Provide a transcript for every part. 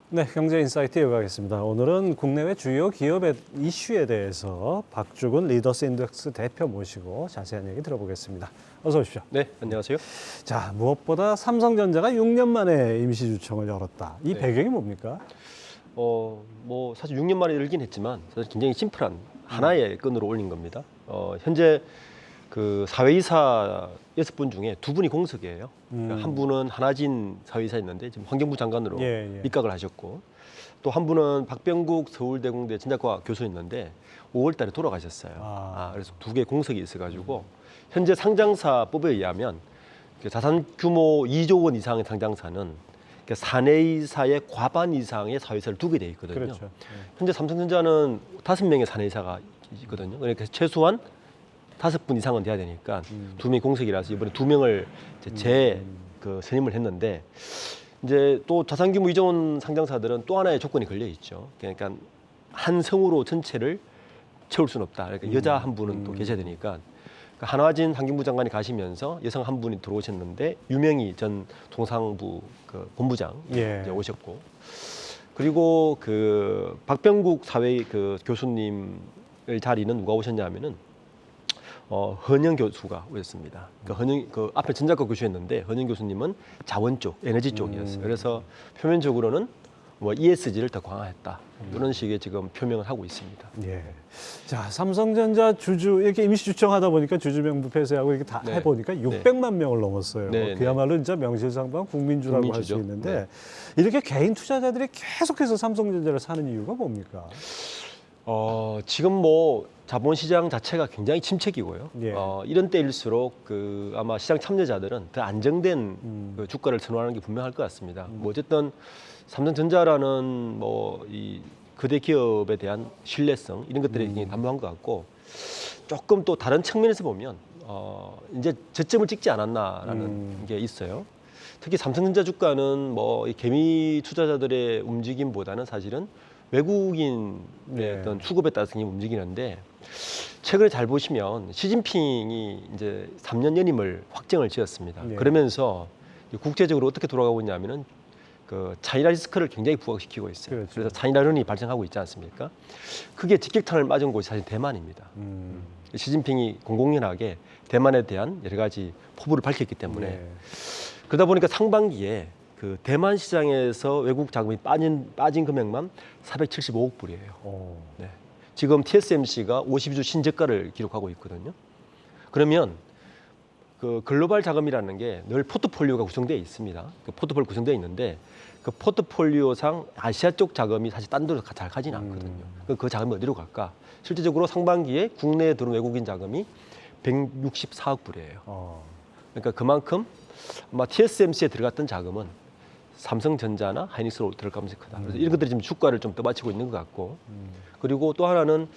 네, 경제인사이트 이어가겠습니다. 오늘은 국내외 주요 기업의 이슈에 대해서 박주근 리더스 인덱스 대표 모시고 자세한 얘기 들어보겠습니다. 어서 오십시오. 네, 안녕하세요. 자, 무엇보다 삼성전자가 6년 만에 임시주총을 열었다. 이 네. 배경이 뭡니까? 뭐 사실 6년 만에 열긴 했지만 사실 굉장히 심플한 하나의 건으로 올린 겁니다. 현재 그 사회이사 6분 중에 2분이 공석이에요. 그러니까 한 분은 한화진 사회이사였는데 지금 환경부 장관으로 입각을 하셨고, 또 한 분은 박병국 서울대공대 진작과 교수였는데 5월 달에 돌아가셨어요. 그래서 2개 공석이 있어가지고 현재 상장사법에 의하면 그 자산 규모 2조 원 이상의 상장사는 사내이사의 과반 이상의 사회이사를 두게 돼 있거든요. 그렇죠. 현재 삼성전자는 5명의 사내이사가 있거든요. 그러니까 최소한 5분 이상은 돼야 되니까 2명이 공석이라서 이번에 2명을 그 선임을 했는데, 이제 또 자산 규모 2조 원 상장사들은 또 하나의 조건이 걸려 있죠. 그러니까 한 성으로 전체를 채울 수는 없다. 그러니까 여자 한 분은 또 계셔야 되니까. 한화진 환경부 장관이 가시면서 여성 한 분이 들어오셨는데 유명희 전 통상부 그 본부장 이제 오셨고, 그리고 그 박병국 사회 그 교수님의 자리는 누가 오셨냐면은 헌영 교수가 오셨습니다. 그 앞에 전작과 교수였는데 헌영 교수님은 자원 쪽, 에너지 쪽이었어요. 그래서 표면적으로는 뭐 ESG를 더 강화했다. 이런 식의 지금 표명을 하고 있습니다. 예. 자, 삼성전자 주주 이렇게 임시주총 하다 보니까 주주명부 폐쇄하고 이렇게 다 해보니까 600만 명을 넘었어요. 그야말로 진짜 명실상부한 국민주라고 할 수 있는데 이렇게 개인 투자자들이 계속해서 삼성전자를 사는 이유가 뭡니까? 지금 뭐 자본시장 자체가 굉장히 침체기고요. 이런 때일수록 그 아마 시장 참여자들은 더 안정된 그 주가를 선호하는 게 분명할 것 같습니다. 뭐 어쨌든 삼성전자라는 뭐 이 거대 기업에 대한 신뢰성 이런 것들이 굉장히 담보한 것 같고, 조금 또 다른 측면에서 보면 이제 저점을 찍지 않았나라는 게 있어요. 특히 삼성전자 주가는 뭐 이 개미 투자자들의 움직임보다는 사실은 외국인의 어떤 수급에 따라서 굉장히 움직이는데, 최근에 잘 보시면 시진핑이 이제 3년 연임을 확정을 지었습니다. 그러면서 국제적으로 어떻게 돌아가고 있냐면은 그 차이나 리스크를 굉장히 부각시키고 있어요. 그래서 차이나론이 발생하고 있지 않습니까? 그게 직격탄을 맞은 곳이 사실 대만입니다. 시진핑이 공공연하게 대만에 대한 여러 가지 포부를 밝혔기 때문에 그러다 보니까 상반기에 그 대만 시장에서 외국 자금이 빠진 금액만 475억 불이에요. 지금 TSMC가 52주 신저가를 기록하고 있거든요. 그러면 그 글로벌 자금이라는 게 늘 포트폴리오가 구성되어 있습니다. 그 포트폴리오 구성되어 있는데 그 포트폴리오상 아시아 쪽 자금이 사실 딴 데로 잘 가지는 않거든요. 그 자금이 어디로 갈까? 실질적으로 상반기에 국내에 들어온 외국인 자금이 164억 불이에요. 그러니까 그만큼 아마 TSMC에 들어갔던 자금은 삼성전자나 하이닉스로 들어갈 가능성이 크다. 그래서 이런 것들이 지금 주가를 좀 떠받치고 있는 것 같고, 그리고 또 하나는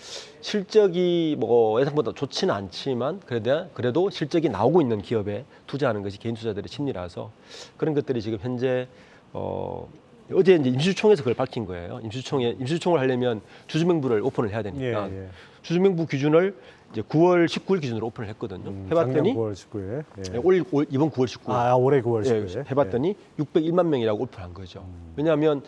실적이 뭐 예상보다 좋지는 않지만 그래도 실적이 나오고 있는 기업에 투자하는 것이 개인 투자들의 심리라서 그런 것들이 지금 현재 어제 이제 임시주총에서 그걸 밝힌 거예요. 임시주총을 하려면 주주명부를 오픈을 해야 되니까 주주명부 기준을 이제 9월 19일 기준으로 오픈을 했거든요. 해봤더니 9월 19일. 이번 9월 19일. 올해 9월 19일. 해봤더니 601만 명이라고 오픈한 거죠. 왜냐하면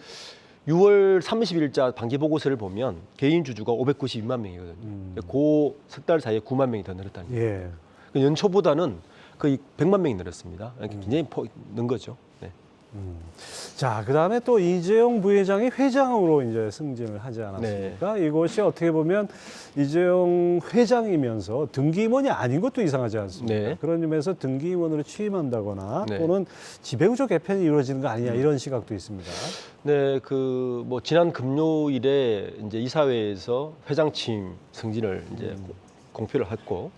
6월 30일자 반기 보고서를 보면 개인 주주가 592만 명이거든요. 그 석 달 사이에 9만 명이 더 늘었다는 거예요. 연초보다는 거의 100만 명이 늘었습니다. 굉장히 는 거죠. 자, 그다음에 또 이재용 부회장이 회장으로 이제 승진을 하지 않았습니까? 이것이 어떻게 보면 이재용 회장이면서 등기임원이 아닌 것도 이상하지 않습니까? 그런 의미에서 등기임원으로 취임한다거나 또는 지배구조 개편이 이루어지는 거 아니냐 이런 시각도 있습니다. 그 뭐 지난 금요일에 이제 이사회에서 회장 취임 승진을 이제 공표를 했고,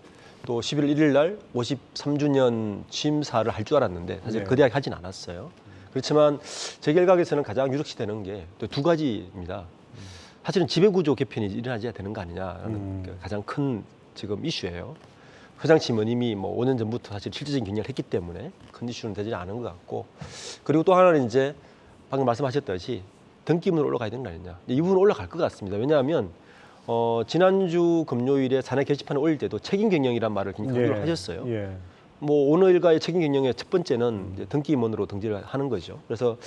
또 11월 1일 날 53주년 취임사를 할 줄 알았는데 사실 거대하게 하진 않았어요. 그렇지만 제 결각에서는 가장 유력시되는 게 또 2가지입니다. 사실은 지배구조 개편이 일어나야 되는 거 아니냐라는 가장 큰 지금 이슈예요. 회장 취임은 이미 뭐 5년 전부터 사실 실질적인 경쟁을 했기 때문에 큰 이슈는 되지 않은 것 같고, 그리고 또 하나는 이제 방금 말씀하셨듯이 등기임으로 올라가야 되는 거 아니냐. 이 부분은 올라갈 것 같습니다. 왜냐하면 지난주 금요일에 사내 게시판에 올릴 때도 책임 경영이란 말을 굉장히 강조를 하셨어요. 뭐 오너일가의 책임 경영의 첫 번째는 이제 등기 임원으로 등재를 하는 거죠. 그래서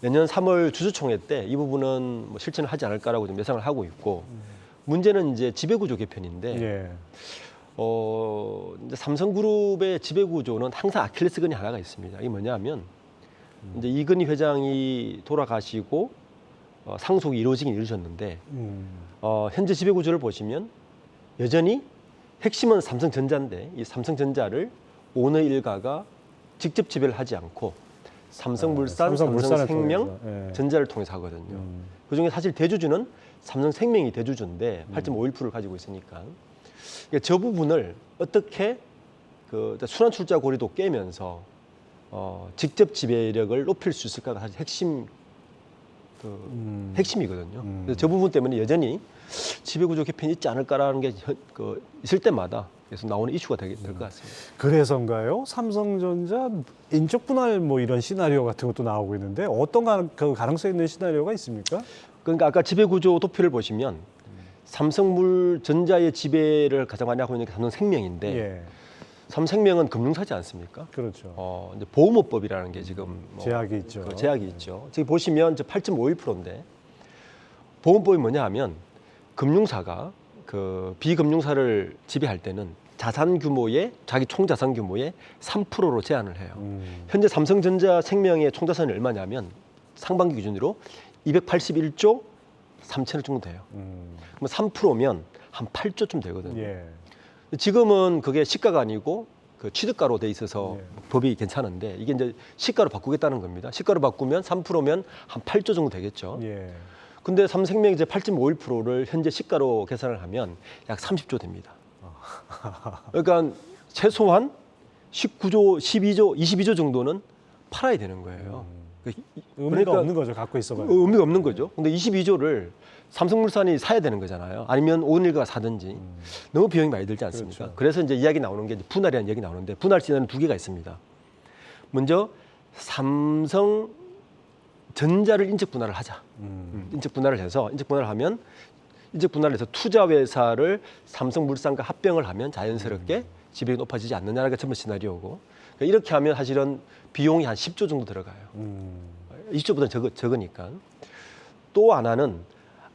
내년 3월 주주총회 때 이 부분은 뭐 실천을 하지 않을까라고 좀 예상을 하고 있고 문제는 이제 지배구조 개편인데 예. 이제 삼성그룹의 지배구조는 항상 아킬레스건이 하나가 있습니다. 이게 뭐냐면 이제 이건희 회장이 돌아가시고 상속이 이루어지긴 이루어졌는데 현재 지배구조를 보시면 여전히 핵심은 삼성전자인데 이 삼성전자를 오너 일가가 직접 지배를 하지 않고 삼성물산, 삼성생명, 예. 전자를 통해서 하거든요. 그중에 사실 대주주는 삼성생명이 대주주인데 8.51%를 가지고 있으니까 그러니까 저 부분을 어떻게 그 순환출자 고리도 깨면서 직접 지배력을 높일 수 있을까가 사실 핵심이거든요. 그래서 저 부분 때문에 여전히 지배구조 개편이 있지 않을까라는 게 있을 때마다 계속 나오는 이슈가 될 것 같습니다. 그래서인가요? 삼성전자 인적 분할 뭐 이런 시나리오 같은 것도 나오고 있는데 어떤 그 가능성 있는 시나리오가 있습니까? 그러니까 아까 지배구조 도표를 보시면 삼성물전자의 지배를 가장 많이 하고 있는 게 삼성생명인데 예. 삼성생명은 금융사지 않습니까? 그렇죠. 이제 보험업법이라는 게 지금 제약이 있죠. 제약이 있죠. 지금 보시면 8.51%인데 보험법이 뭐냐 하면 금융사가 그 비금융사를 지배할 때는 자산 규모의 자기 총자산 규모의 3%로 제한을 해요. 현재 삼성전자 생명의 총자산이 얼마냐면 상반기 기준으로 281조 3천억 정도 돼요. 그럼 3%면 한 8조쯤 되거든요. 예. 지금은 그게 시가가 아니고 그 취득가로 돼 있어서 예. 법이 괜찮은데 이게 이제 시가로 바꾸겠다는 겁니다. 시가로 바꾸면 3%면 한 8조 정도 되겠죠. 예. 근데 삼성생명이 이제 8.51%를 현재 시가로 계산을 하면 약 30조 됩니다. 그러니까 최소한 19조, 12조, 22조 정도는 팔아야 되는 거예요. 의미가 없는 거죠. 갖고 있어봐요. 의미가 없는 거죠. 근데 22조를 삼성물산이 사야 되는 거잖아요. 아니면 오늘가 사든지 너무 비용이 많이 들지 않습니까? 그렇죠. 그래서 이제 이야기 나오는 게 이제 분할이라는 이야기 나오는데 분할 시나리오는 두 개가 있습니다. 먼저 삼성전자를 인적 분할을 하자. 인적 분할을 해서 인적 분할을 하면 인적 분할을 해서 투자 회사를 삼성물산과 합병을 하면 자연스럽게 지배력이 높아지지 않느냐가 첫 번째 시나리오고 그러니까 이렇게 하면 사실은 비용이 한 10조 정도 들어가요. 20조보다 적으니까. 또 하나는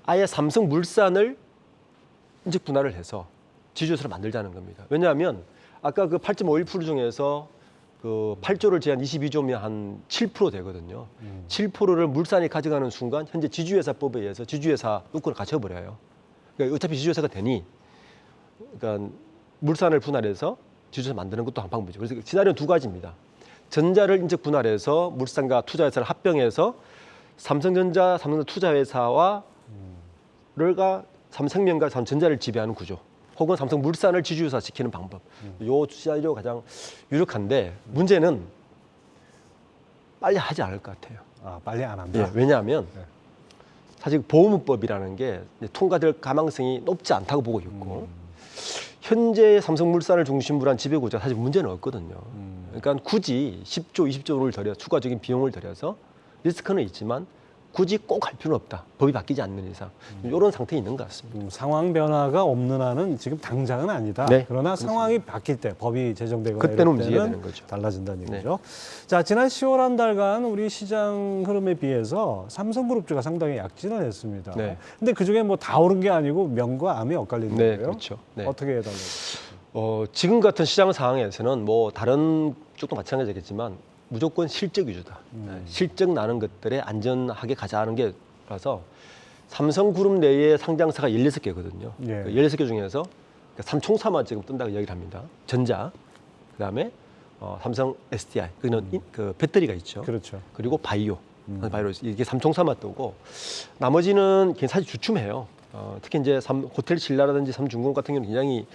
아예 삼성물산을 인적 분할을 해서 지주회사를 만들자는 겁니다. 왜냐하면 아까 그 8.51% 중에서 그 8조를 제한 22조면 한 7% 되거든요. 7%를 물산이 가져가는 순간 현재 지주회사법에 의해서 지주회사 요건을 갖춰버려요. 그러니까 어차피 지주회사가 되니 그러니까 물산을 분할해서 지주회사 만드는 것도 한 방법이죠. 그래서 시나리오는 두 가지입니다. 전자를 인적 분할해서 물산과 투자회사를 합병해서 삼성전자, 삼성전자 투자회사와 삼성생명과 삼성전자를 지배하는 구조 혹은 삼성물산을 지주회사 시키는 방법 요 시나리오가 가장 유력한데 문제는 빨리 하지 않을 것 같아요. 아, 빨리 안 한다. 예, 왜냐하면 사실 보험법이라는 게 통과될 가망성이 높지 않다고 보고 있고 현재 삼성물산을 중심으로 한 지배구조가 사실 문제는 없거든요. 그러니까 굳이 10조, 20조를 들여 추가적인 비용을 들여서 리스크는 있지만 굳이 꼭 할 필요는 없다. 법이 바뀌지 않는 이상. 이런 상태에 있는 것 같습니다. 상황 변화가 없는 한은 지금 당장은 아니다. 네, 그러나 그렇습니다. 상황이 바뀔 때, 법이 제정되거나 그때는 이럴 움직여야 때는 되는 거죠. 달라진다는 네. 얘기죠. 자, 지난 10월 한 달간 우리 시장 흐름에 비해서 삼성그룹주가 상당히 약진을 했습니다. 네. 근데 그중에 뭐 다 오른 게 아니고 명과 암이 엇갈리는 네, 거예요. 그렇죠. 네. 어떻게 해달라요? 지금 같은 시장 상황에서는 뭐 다른 쪽도 마찬가지겠지만 무조건 실적 위주다. 실적 나는 것들에 안전하게 가자는 게라서 삼성그룹 내에 상장사가 16개거든요. 예. 그 16개 중에서 삼총사만 지금 뜬다고 이야기를 합니다. 전자, 그다음에 삼성 SDI, 그는 그 배터리가 있죠. 그렇죠. 그리고 바이오, 바이오 이게 삼총사만 뜨고 나머지는 사실 주춤해요. 특히 이제 호텔 신라라든지 삼중공업 같은 경우는 굉장히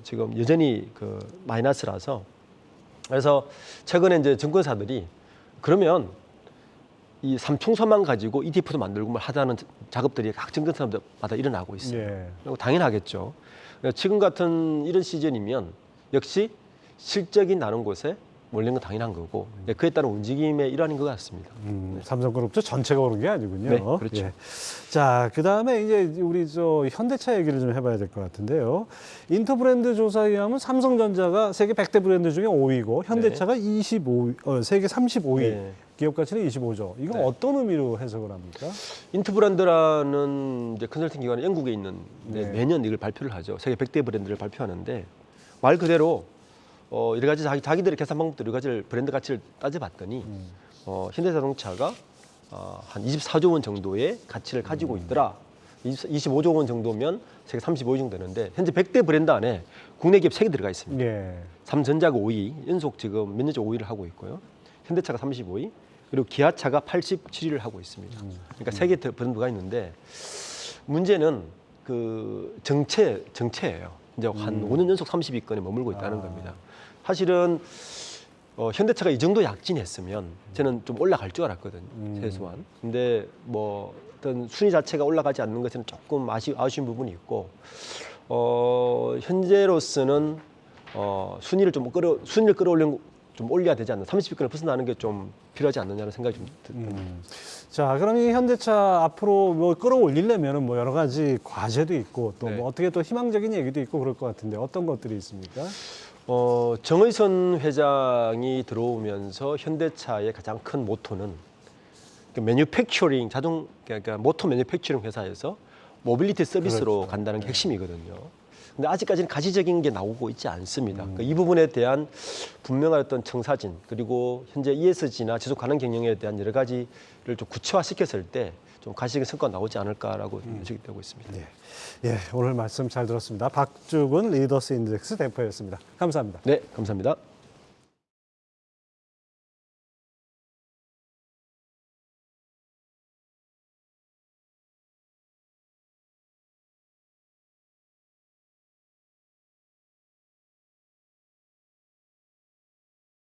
지금 여전히 그 마이너스라서 그래서 최근에 이제 증권사들이 그러면 이 삼총사만 가지고 ETF도 만들고 뭘 하자는 작업들이 각 증권사마다 일어나고 있어요. 예. 그리고 당연하겠죠. 지금 같은 이런 시즌이면 역시 실적이 나는 곳에 몰리는 건 당연한 거고 그에 따른 움직임의 일환인 것 같습니다. 삼성그룹도 전체가 오른 게 아니군요. 네, 그렇죠. 예. 자, 그다음에 이제 우리 현대차 얘기를 좀 해봐야 될 것 같은데요. 인터브랜드 조사에 의하면 삼성전자가 세계 100대 브랜드 중에 5위고 현대차가 25위, 세계 35위. 네. 기업 가치는 25조. 이건 어떤 의미로 해석을 합니까? 인터브랜드라는 이제 컨설팅 기관은 영국에 있는데 매년 이걸 발표를 하죠. 세계 100대 브랜드를 발표하는데 말 그대로 여러 가지 자기들의 계산 방법도 여러 가지 브랜드 가치를 따져봤더니 현대자동차가 한 24조 원 정도의 가치를 가지고 있더라. 25조 원 정도면 세계 35위 정도 되는데 현재 100대 브랜드 안에 국내 기업 3개 들어가 있습니다. 예. 삼성전자가 5위, 연속 지금 몇 년째 5위를 하고 있고요. 현대차가 35위, 그리고 기아차가 87위를 하고 있습니다. 그러니까 3개 브랜드가 있는데 문제는 그 정체예요. 이제 한 5년 연속 30위권에 머물고 있다는 겁니다. 사실은 현대차가 이 정도 약진했으면 저는 좀 올라갈 줄 알았거든요. 최소한. 근데 뭐 어떤 순위 자체가 올라가지 않는 것은 조금 아쉬운 부분이 있고 현재로서는 순위를 끌어올리는 좀 올려야 되지 않나. 30위권을 벗어나는 게 좀 필요하지 않느냐는 생각이 좀 듭니다. 자, 그럼 이 현대차 앞으로 뭐 끌어올리려면은 뭐 여러 가지 과제도 있고 또 뭐 어떻게 또 희망적인 얘기도 있고 그럴 것 같은데 어떤 것들이 있습니까? 정의선 회장이 들어오면서 현대차의 가장 큰 모토는 매뉴팩처링 그러니까 모터 매뉴팩처링 회사에서 모빌리티 서비스로 그렇죠. 간다는 게 핵심이거든요. 근데 아직까지는 가시적인 게 나오고 있지 않습니다. 그러니까 이 부분에 대한 분명한 어떤 청사진 그리고 현재 ESG나 지속 가능 경영에 대한 여러 가지를 좀 구체화시켰을 때 좀 가시적인 성과가 나오지 않을까라고 예측이 되고 있습니다. 예, 오늘 말씀 잘 들었습니다. 박주근 리더스 인덱스 대표였습니다. 감사합니다. 네, 감사합니다.